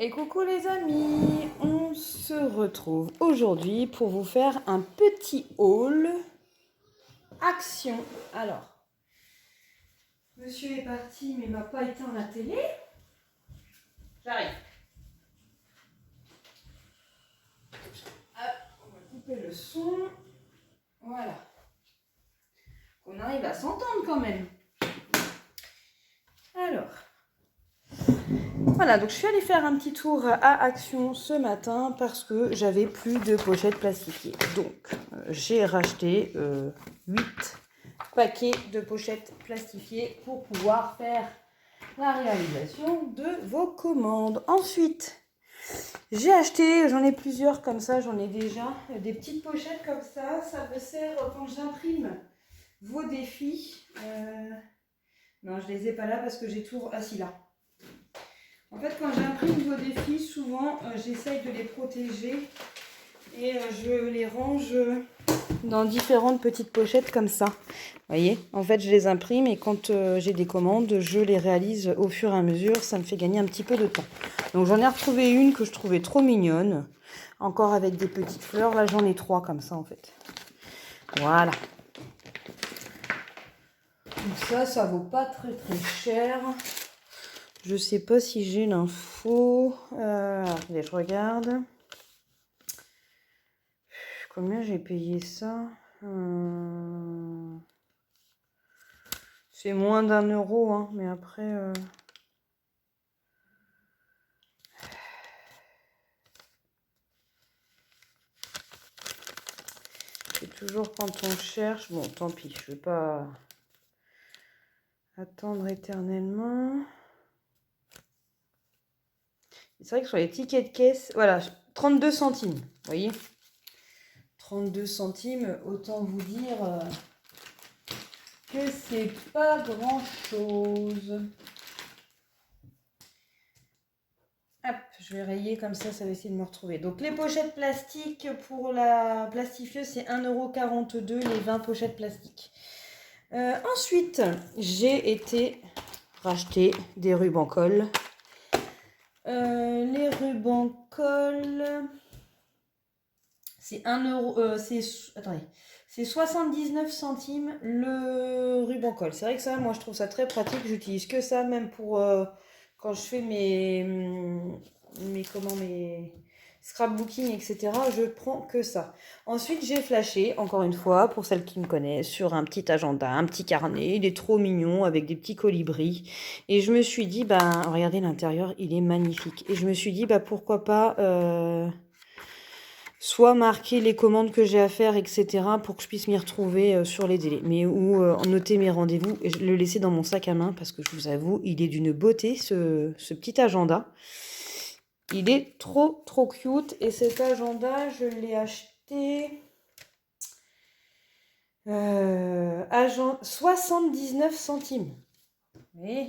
Et coucou les amis, on se retrouve aujourd'hui pour vous faire un petit haul action. Alors, monsieur est parti mais il m'a pas éteint la télé. J'arrive. Hop, on va couper le son. Voilà. On arrive à s'entendre quand même. Alors, voilà, donc je suis allée faire un petit tour à Action ce matin parce que j'avais plus de pochettes plastifiées. Donc, j'ai racheté 8 paquets de pochettes plastifiées pour pouvoir faire la réalisation de vos commandes. Ensuite, j'ai acheté, j'en ai plusieurs comme ça, j'en ai déjà, des petites pochettes comme ça. Ça me sert quand j'imprime vos défis. Non, je les ai pas là parce que j'ai tout assis là. En fait, quand j'imprime vos défis, souvent, j'essaye de les protéger et je les range dans différentes petites pochettes comme ça. Vous voyez, en fait, je les imprime et quand j'ai des commandes, je les réalise au fur et à mesure. Ça me fait gagner un petit peu de temps. Donc, j'en ai retrouvé une que je trouvais trop mignonne. Encore avec des petites fleurs. Là, j'en ai 3 comme ça, en fait. Voilà. Donc ça vaut pas très très cher. Je sais pas si j'ai l'info. Attendez, je regarde. Combien j'ai payé ça? C'est moins d'1 euro, hein, mais après... C'est toujours quand on cherche... Bon, tant pis, je vais pas attendre éternellement. C'est vrai que sur les tickets de caisse... Voilà, 32 centimes, vous voyez, 32 centimes, autant vous dire que c'est pas grand-chose. Hop, je vais rayer comme ça va essayer de me retrouver. Donc les pochettes plastiques pour la plastifieuse, c'est 1,42 € les 20 pochettes plastiques. Ensuite, j'ai été racheter des rubans colle. Les rubans colle, c'est 1 €, attendez, c'est 79 centimes le ruban colle. C'est vrai que ça, moi je trouve ça très pratique. J'utilise que ça, même pour quand je fais mes scrapbooking, etc. Je prends que ça. Ensuite, j'ai flashé, encore une fois, pour celles qui me connaissent, sur un petit agenda, un petit carnet. Il est trop mignon, avec des petits colibris. Et je me suis dit, bah, regardez l'intérieur, il est magnifique. Et je me suis dit, bah, pourquoi pas... soit marquer les commandes que j'ai à faire, etc. pour que je puisse m'y retrouver sur les délais. Mais ou noter mes rendez-vous et le laisser dans mon sac à main parce que je vous avoue, il est d'une beauté ce petit agenda. Il est trop trop cute et cet agenda, je l'ai acheté à 79 centimes. Et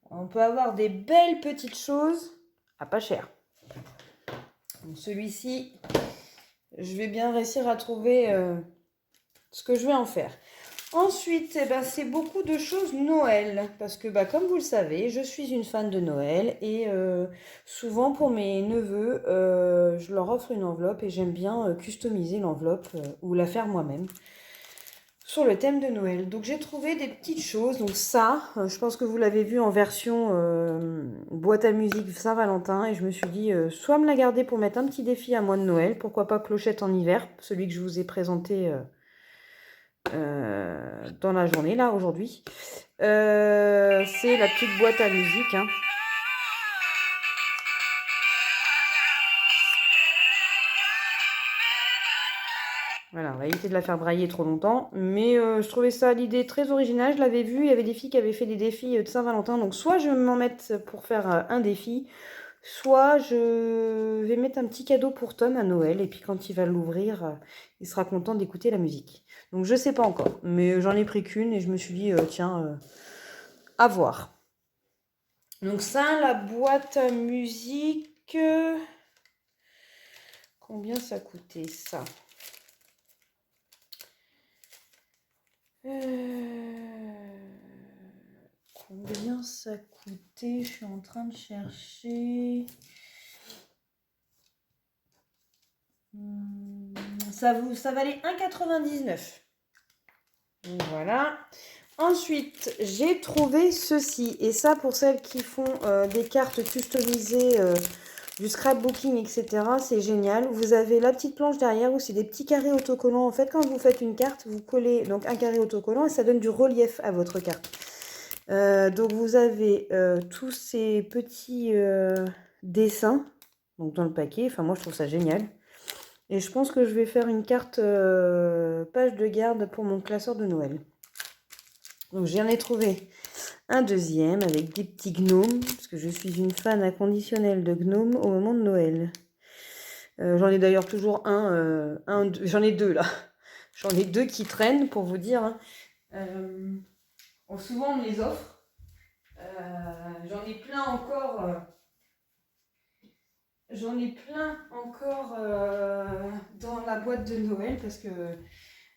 on peut avoir des belles petites choses à pas cher. Donc celui-ci, je vais bien réussir à trouver ce que je vais en faire. Ensuite, eh ben, c'est beaucoup de choses Noël. Parce que, bah, comme vous le savez, je suis une fan de Noël. Et souvent, pour mes neveux, je leur offre une enveloppe. Et j'aime bien customiser l'enveloppe ou la faire moi-même sur le thème de Noël. Donc, j'ai trouvé des petites choses. Donc ça, je pense que vous l'avez vu en version boîte à musique Saint-Valentin. Et je me suis dit, soit me la garder pour mettre un petit défi à moi de Noël. Pourquoi pas clochette en hiver, celui que je vous ai présenté... dans la journée là aujourd'hui, c'est la petite boîte à musique, hein. Voilà, on va éviter de la faire brailler trop longtemps, mais je trouvais ça l'idée très originale. Je l'avais vu, il y avait des filles qui avaient fait des défis de Saint-Valentin, donc soit je vais m'en mettre pour faire un défi, soit je vais mettre un petit cadeau pour Tom à Noël, et puis quand il va l'ouvrir, il sera content d'écouter la musique. Donc je sais pas encore, mais j'en ai pris qu'une et je me suis dit, tiens, à voir. Donc ça, la boîte à musique, combien ça coûtait ça? Combien ça coûtait? je suis en train de chercher. Ça valait 1,99. Donc voilà. Ensuite, j'ai trouvé ceci. Et ça, pour celles qui font des cartes customisées, du scrapbooking, etc., c'est génial. Vous avez la petite planche derrière où c'est des petits carrés autocollants. En fait, quand vous faites une carte, vous collez donc un carré autocollant et ça donne du relief à votre carte. Donc vous avez tous ces petits dessins donc dans le paquet. Enfin, moi, je trouve ça génial. Et je pense que je vais faire une carte page de garde pour mon classeur de Noël. Donc j'en ai trouvé un deuxième avec des petits gnomes, parce que je suis une fan inconditionnelle de gnomes au moment de Noël. J'en ai d'ailleurs toujours j'en ai deux là. J'en ai deux qui traînent pour vous dire. Souvent on me les offre. J'en ai plein encore. Dans la boîte de Noël parce que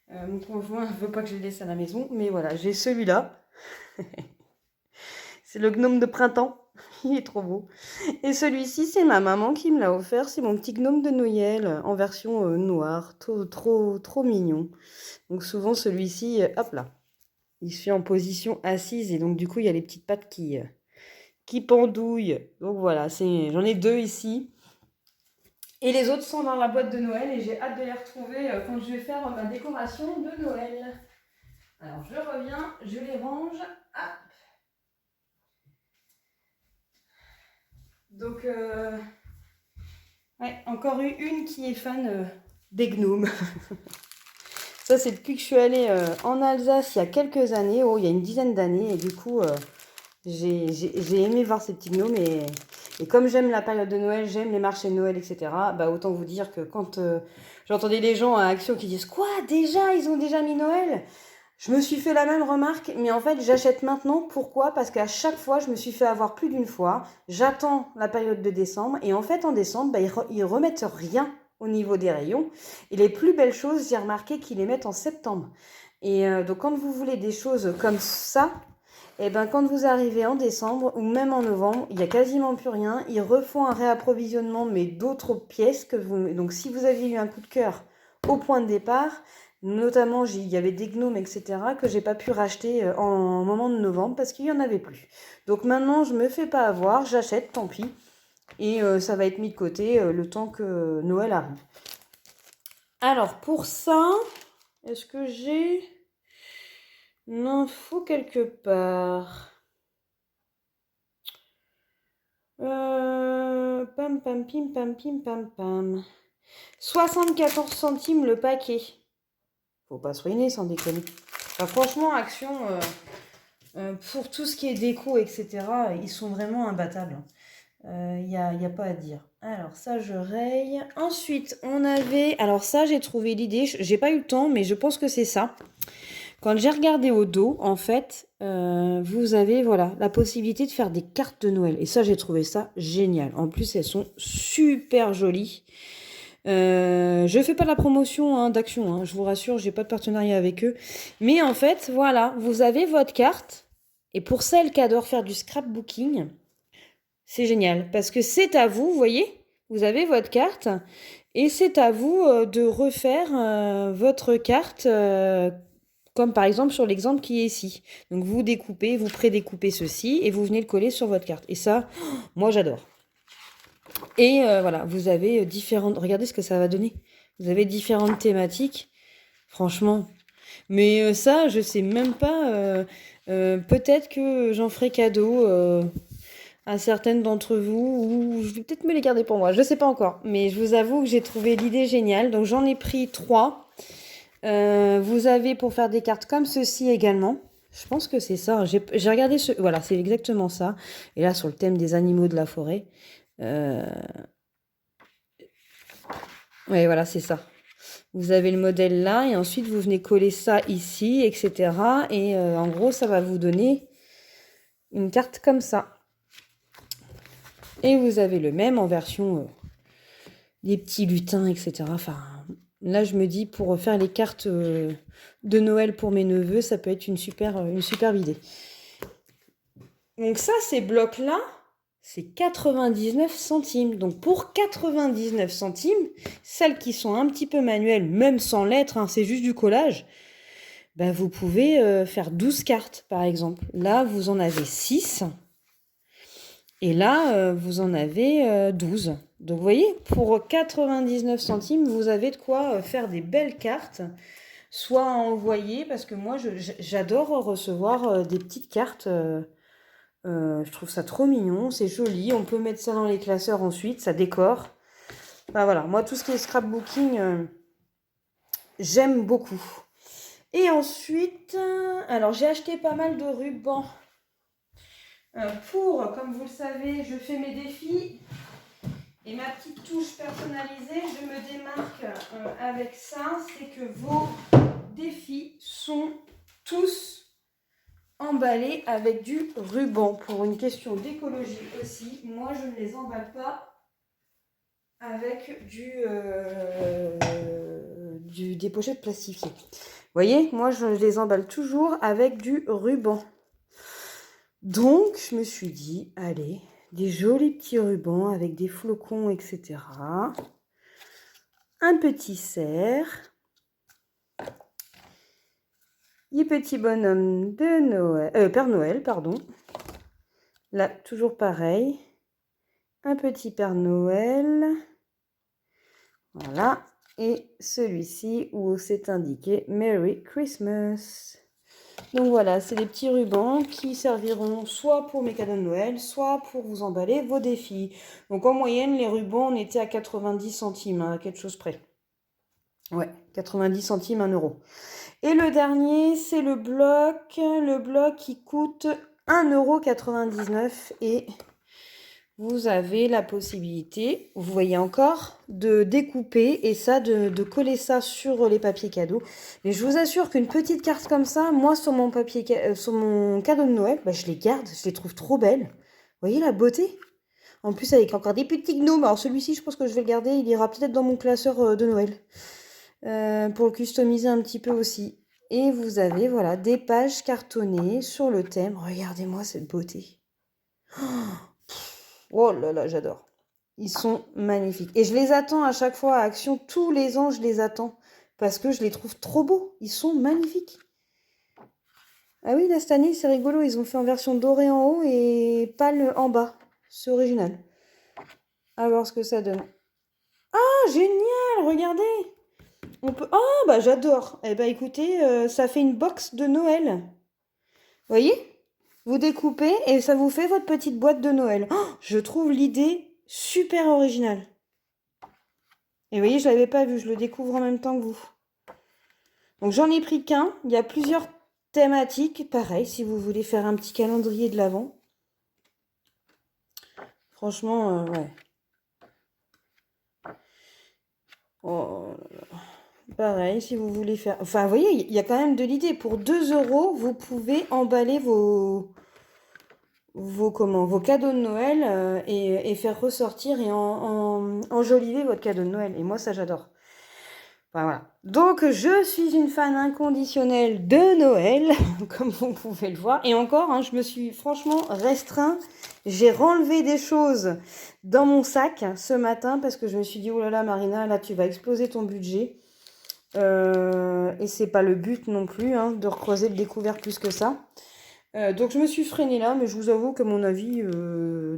mon conjoint ne veut pas que je les laisse à la maison. Mais voilà, j'ai celui-là. C'est le gnome de printemps. Il est trop beau. Et celui-ci, c'est ma maman qui me l'a offert. C'est mon petit gnome de Noël en version noire. Trop mignon. Donc souvent, celui-ci, hop là. Il se fait en position assise. Et donc, du coup, il y a les petites pattes qui pendouillent. Donc voilà, j'en ai deux ici. Et les autres sont dans la boîte de Noël. Et j'ai hâte de les retrouver quand je vais faire ma décoration de Noël. Alors, je reviens. Je les range. Ah. Donc, ouais, encore une qui est fan des gnomes. Ça, c'est depuis que je suis allée en Alsace il y a quelques années, il y a une dizaine d'années. Et du coup, j'ai aimé voir ces petits gnomes. Et comme j'aime la période de Noël, j'aime les marchés de Noël, etc., bah, autant vous dire que quand j'entendais les gens à Action qui disent « Quoi, déjà, ils ont déjà mis Noël ?» Je me suis fait la même remarque, mais en fait, j'achète maintenant. Pourquoi? Parce qu'à chaque fois, je me suis fait avoir plus d'une fois. J'attends la période de décembre. Et en fait, en décembre, bah, ils remettent rien au niveau des rayons. Et les plus belles choses, j'ai remarqué qu'ils les mettent en septembre. Et donc, quand vous voulez des choses comme ça, et ben, quand vous arrivez en décembre ou même en novembre, il n'y a quasiment plus rien. Ils refont un réapprovisionnement, mais d'autres pièces que vous... Donc, si vous aviez eu un coup de cœur au point de départ... Notamment, il y avait des gnomes, etc., que j'ai pas pu racheter en moment de novembre parce qu'il y en avait plus. Donc maintenant, je me fais pas avoir, j'achète, tant pis. Et ça va être mis de côté le temps que Noël arrive. Alors, pour ça, est-ce que j'ai une info quelque part? Pam, pam, pim, pam, pim, pam, pam. 74 centimes le paquet. Faut pas se ruiner sans déconner. Enfin, franchement, Action, pour tout ce qui est déco, etc., ils sont vraiment imbattables. Il n'y a pas à dire. Alors, ça, je raye. Ensuite, on avait... Alors ça, j'ai trouvé l'idée. J'ai pas eu le temps, mais je pense que c'est ça. Quand j'ai regardé au dos, en fait, vous avez voilà, la possibilité de faire des cartes de Noël. Et ça, j'ai trouvé ça génial. En plus, elles sont super jolies. Je fais pas la promotion d'Action, je vous rassure, j'ai pas de partenariat avec eux. Mais en fait, voilà, vous avez votre carte. Et pour celles qui adorent faire du scrapbooking, c'est génial. Parce que c'est à vous, vous voyez, vous avez votre carte. Et c'est à vous de refaire votre carte, comme par exemple sur l'exemple qui est ici. Donc vous découpez, vous prédécoupez ceci et vous venez le coller sur votre carte. Et ça, moi j'adore. Et voilà, vous avez différentes... Regardez ce que ça va donner. Vous avez différentes thématiques. Franchement. Mais ça, je sais même pas. Peut-être que j'en ferai cadeau à certaines d'entre vous. Ou je vais peut-être me les garder pour moi. Je sais pas encore. Mais je vous avoue que j'ai trouvé l'idée géniale. Donc j'en ai pris 3. Vous avez pour faire des cartes comme ceci également. Je pense que c'est ça. J'ai regardé ce... Voilà, c'est exactement ça. Et là, sur le thème des animaux de la forêt... Ouais, voilà, c'est ça. Vous avez le modèle là et ensuite vous venez coller ça ici, etc. Et en gros, ça va vous donner une carte comme ça. Et vous avez le même en version des petits lutins, etc. Enfin, là, je me dis, pour faire les cartes de Noël pour mes neveux, ça peut être une superbe idée. Donc ça, ces blocs-là, c'est 99 centimes. Donc pour 99 centimes, celles qui sont un petit peu manuelles, même sans lettres, hein, c'est juste du collage, ben vous pouvez faire 12 cartes par exemple. Là, vous en avez 6. Et là, vous en avez 12. Donc vous voyez, pour 99 centimes, vous avez de quoi faire des belles cartes, soit à envoyer, parce que moi, j'adore recevoir des petites cartes. Je trouve ça trop mignon, c'est joli. On peut mettre ça dans les classeurs ensuite, ça décore. Enfin, voilà, moi, tout ce qui est scrapbooking, j'aime beaucoup. Et ensuite, alors j'ai acheté pas mal de rubans pour, comme vous le savez, je fais mes défis. Et ma petite touche personnalisée, je me démarque avec ça, c'est que vos défis sont tous emballés avec du ruban. Pour une question d'écologie aussi, moi je ne les emballe pas avec des pochettes plastifiées. Vous voyez, moi je les emballe toujours avec du ruban. Donc je me suis dit, allez, des jolis petits rubans avec des flocons, etc. Un petit cerf. Les petits bonhommes de Noël, Père Noël, pardon. Là, toujours pareil. Un petit Père Noël. Voilà. Et celui-ci où c'est indiqué Merry Christmas. Donc voilà, c'est des petits rubans qui serviront soit pour mes cadeaux de Noël, soit pour vous emballer vos défis. Donc en moyenne, les rubans, on était à 90 centimes, à quelque chose près. Ouais, 90 centimes, 1 euro. Et le dernier, c'est le bloc qui coûte 1,99 € et vous avez la possibilité, vous voyez encore, de découper et ça, de coller ça sur les papiers cadeaux. Mais je vous assure qu'une petite carte comme ça, moi sur mon sur mon cadeau de Noël, bah, je les garde, je les trouve trop belles. Vous voyez la beauté? En plus avec encore des petits gnomes. Alors celui-ci, je pense que je vais le garder, il ira peut-être dans mon classeur de Noël. Pour le customiser un petit peu aussi. Et vous avez, voilà, des pages cartonnées sur le thème. Regardez-moi cette beauté. Oh là là, j'adore. Ils sont magnifiques. Et je les attends à chaque fois à Action. Tous les ans, je les attends. Parce que je les trouve trop beaux. Ils sont magnifiques. Ah oui, là, cette année, c'est rigolo. Ils ont fait en version dorée en haut et pâle en bas. C'est original. À voir ce que ça donne. Ah, génial! Regardez! On peut... Oh, bah j'adore. Eh ben écoutez, ça fait une box de Noël. Vous voyez? Vous découpez et ça vous fait votre petite boîte de Noël. Oh, je trouve l'idée super originale. Et vous voyez, je ne l'avais pas vu, je le découvre en même temps que vous. Donc j'en ai pris qu'un. Il y a plusieurs thématiques. Pareil, si vous voulez faire un petit calendrier de l'Avent. Franchement, ouais. Oh là là. Pareil, si vous voulez faire... Enfin, vous voyez, il y a quand même de l'idée. Pour 2 €, vous pouvez emballer vos cadeaux de Noël et faire ressortir et enjoliver votre cadeau de Noël. Et moi, ça, j'adore. Enfin, voilà. Donc, je suis une fan inconditionnelle de Noël, comme vous pouvez le voir. Et encore, hein, je me suis franchement restreint. J'ai renlevé des choses dans mon sac ce matin parce que je me suis dit, oh là là, Marina, là, tu vas exploser ton budget. Et c'est pas le but non plus, hein, de recreuser le découvert plus que ça. Donc je me suis freinée là, mais je vous avoue qu'à mon avis,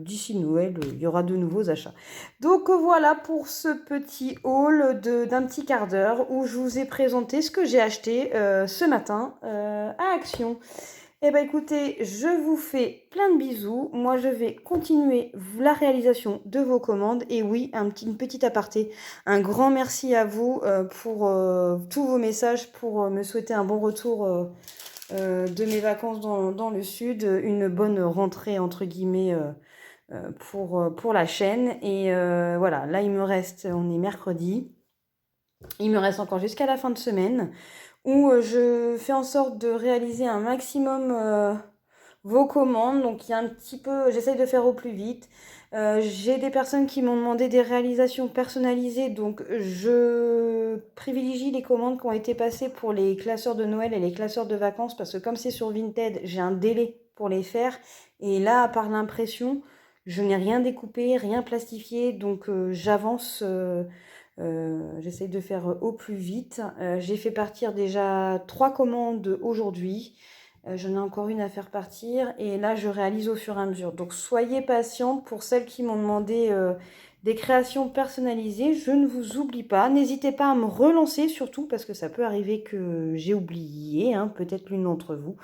d'ici Noël, il y aura de nouveaux achats. Donc voilà pour ce petit haul d'un petit quart d'heure où je vous ai présenté ce que j'ai acheté ce matin à Action. Eh bien écoutez, je vous fais plein de bisous. Moi je vais continuer la réalisation de vos commandes. Et oui, une petite aparté. Un grand merci à vous pour tous vos messages, pour me souhaiter un bon retour de mes vacances dans le sud, une bonne rentrée entre guillemets pour la chaîne. Et voilà, là il me reste, on est mercredi, il me reste encore jusqu'à la fin de semaine où je fais en sorte de réaliser un maximum vos commandes. Donc il y a un petit peu, j'essaye de faire au plus vite. J'ai des personnes qui m'ont demandé des réalisations personnalisées, donc je privilégie les commandes qui ont été passées pour les classeurs de Noël et les classeurs de vacances parce que comme c'est sur Vinted, j'ai un délai pour les faire. Et là, par l'impression, je n'ai rien découpé, rien plastifié, donc j'avance. J'essaye de faire au plus vite. J'ai fait partir déjà 3 commandes aujourd'hui. J'en ai encore une à faire partir et là je réalise au fur et à mesure. Donc soyez patiente pour celles qui m'ont demandé des créations personnalisées. Je ne vous oublie pas. N'hésitez pas à me relancer surtout parce que ça peut arriver que j'ai oublié, hein, peut-être l'une d'entre vous.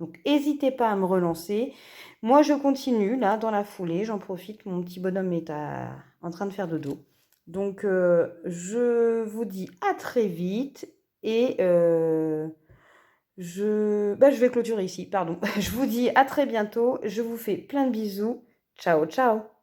Donc n'hésitez pas à me relancer. Moi je continue là dans la foulée. J'en profite. Mon petit bonhomme est en train de faire dodo. Donc, je vous dis à très vite et je vais clôturer ici, pardon. Je vous dis à très bientôt. Je vous fais plein de bisous. Ciao, ciao.